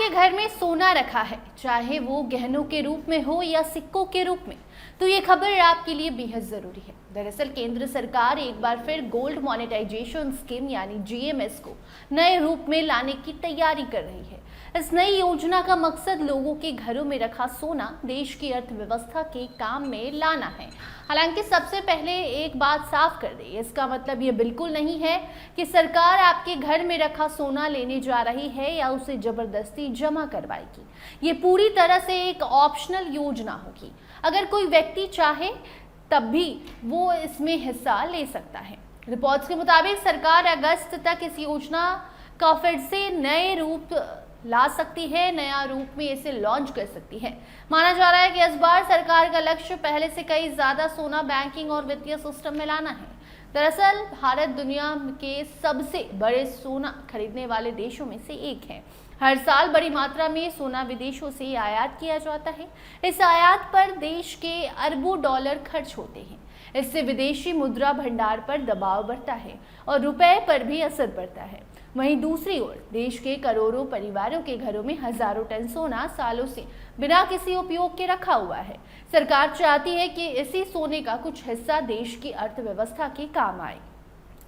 आपके घर में सोना रखा है, चाहे वो गहनों के रूप में हो या सिक्कों के रूप में, तो ये खबर आपके लिए बेहद जरूरी है। दरअसल केंद्र सरकार एक बार फिर गोल्ड मॉनेटाइजेशन स्कीम यानी जीएमएस को नए रूप में लाने की तैयारी कर रही है। इस नई योजना का मकसद लोगों के घरों में रखा सोना देश की अर्थव्यवस्था के काम में लाना है। हालांकि सबसे पहले एक बात साफ कर दें, इसका मतलब ये बिल्कुल नहीं है कि सरकार आपके घर में रखा सोना लेने जा रही है या उसे जबरदस्ती जमा करवाएगी। ये पूरी तरह से एक ऑप्शनल योजना होगी। अगर कोई व्यक्ति चाहे तब भी वो इसमें हिस्सा ले सकता है। रिपोर्ट्स के मुताबिक सरकार अगस्त तक इस योजना का फिर से नए रूप ला सकती है, नया रूप में इसे लॉन्च कर सकती है। माना जा रहा है कि इस बार सरकार का लक्ष्य पहले से कई ज्यादा सोना बैंकिंग और वित्तीय सिस्टम में लाना है। दरअसल भारत दुनिया के सबसे बड़े सोना खरीदने वाले देशों में से एक है। हर साल बड़ी मात्रा में सोना विदेशों से आयात किया जाता है। इस आयात पर देश के अरबों डॉलर खर्च होते हैं। इससे विदेशी मुद्रा भंडार पर दबाव बढ़ता है और रुपए पर भी असर पड़ता है। वहीं दूसरी ओर देश के करोड़ों परिवारों के घरों में हजारों टन सोना सालों से बिना किसी उपयोग के रखा हुआ है। सरकार चाहती है कि इसी सोने का कुछ हिस्सा देश की अर्थव्यवस्था के काम आए।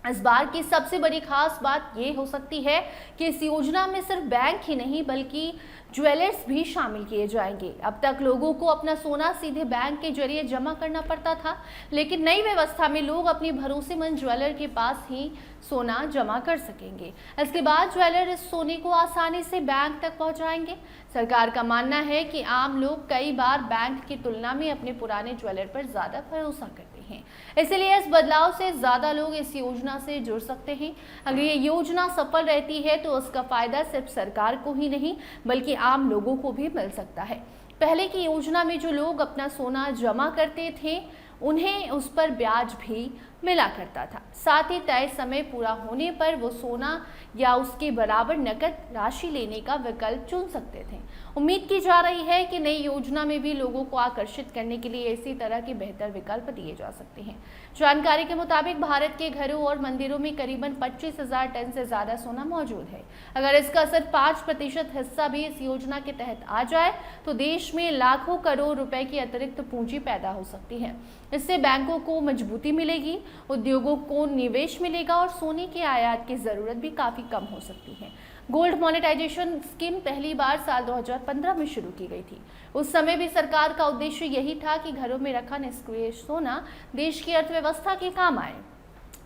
इस बार की सबसे बड़ी खास बात ये हो सकती है कि इस योजना में सिर्फ बैंक ही नहीं बल्कि ज्वेलर्स भी शामिल किए जाएंगे। अब तक लोगों को अपना सोना सीधे बैंक के जरिए जमा करना पड़ता था, लेकिन नई व्यवस्था में लोग अपनी भरोसेमंद ज्वेलर के पास ही सोना जमा कर सकेंगे। इसके बाद ज्वेलर इस सोने को आसानी से बैंक तक पहुंचाएंगे। सरकार का मानना है कि आम लोग कई बार बैंक की तुलना में अपने पुराने ज्वेलर पर ज्यादा भरोसा करते हैं, इसलिए इस बदलाव से ज्यादा लोग इस योजना से जुड़ सकते हैं। अगर ये योजना सफल रहती है तो उसका फायदा सिर्फ सरकार को ही नहीं बल्कि आम लोगों को भी मिल सकता है। पहले की योजना में जो लोग अपना सोना जमा करते थे उन्हें उस पर ब्याज भी मिला करता था। साथ ही तय समय पूरा होने पर वो सोना या उसके बराबर नकद राशि लेने का विकल्प चुन सकते थे। उम्मीद की जा रही है कि नई योजना में भी लोगों को आकर्षित करने के लिए इसी तरह के बेहतर विकल्प दिए जा सकते हैं। जानकारी के मुताबिक भारत के घरों और मंदिरों में करीबन 25,000 टन से ज्यादा सोना मौजूद है। अगर इसका सिर्फ 5% हिस्सा भी इस योजना के तहत आ जाए तो देश में लाखों करोड़ रुपए की अतिरिक्त पूंजी पैदा हो सकती है। इससे बैंकों को मजबूती मिलेगी, उद्योगों को निवेश मिलेगा और सोने के आयात की जरूरत भी काफी कम हो सकती है। गोल्ड मॉनेटाइजेशन स्कीम पहली बार साल 2015 में शुरू की गई थी। उस समय भी सरकार का उद्देश्य यही था कि घरों में रखा निष्क्रिय सोना देश की अर्थव्यवस्था के काम आए,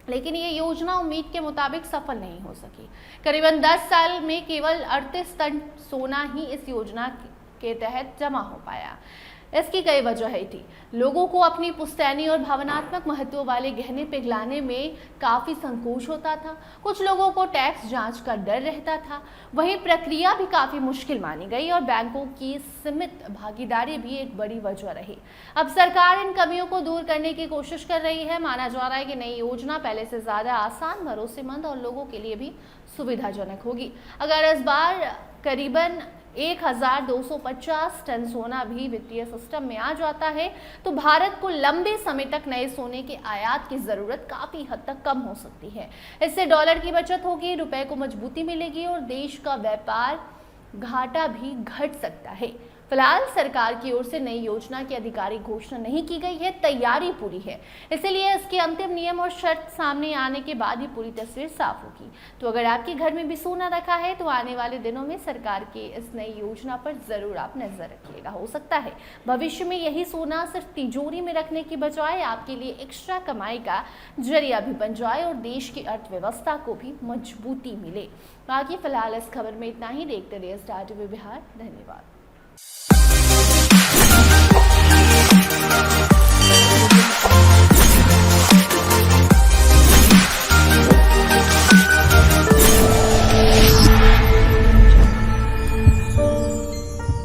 लेकिन ये योजना उम्मीद के मुताबिक सफल नहीं हो सकी। करीबन 10 साल में केवल 38 टन सोना ही इस योजना के तहत जमा हो पाया। इसकी कई वजहें थी। लोगों को अपनी पुश्तैनी और भावनात्मक महत्व वाले गहने पिघलाने में काफी संकोच होता था। कुछ लोगों को टैक्स जांच का डर रहता था। वहीं प्रक्रिया भी काफी मुश्किल मानी गई और बैंकों की सीमित भागीदारी भी एक बड़ी वजह रही। अब सरकार इन कमियों को दूर करने की कोशिश कर रही है। माना जा रहा है कि नई योजना पहले से ज्यादा आसान, भरोसेमंद और लोगों के लिए भी सुविधाजनक होगी। अगर इस बार करीबन 1,250 टन सोना भी वित्तीय सिस्टम में आ जाता है तो भारत को लंबे समय तक नए सोने के आयात की जरूरत काफी हद तक कम हो सकती है। इससे डॉलर की बचत होगी, रुपए को मजबूती मिलेगी और देश का व्यापार घाटा भी घट सकता है। फिलहाल सरकार की ओर से नई योजना की आधिकारिक घोषणा नहीं की गई है, तैयारी पूरी है। इसलिए इसके अंतिम नियम और शर्त सामने आने के बाद ही पूरी तस्वीर साफ होगी। तो अगर आपके घर में भी सोना रखा है तो आने वाले दिनों में सरकार के इस नई योजना पर जरूर आप नजर रखिएगा। हो सकता है भविष्य में यही सोना सिर्फ तिजोरी में रखने की बजाय आपके लिए एक्स्ट्रा कमाई का जरिया भी बन जाए और देश की अर्थव्यवस्था को भी मजबूती मिले। बाकी फिलहाल इस खबर में इतना ही। देखते रहिए स्टार टीवी बिहार। धन्यवाद।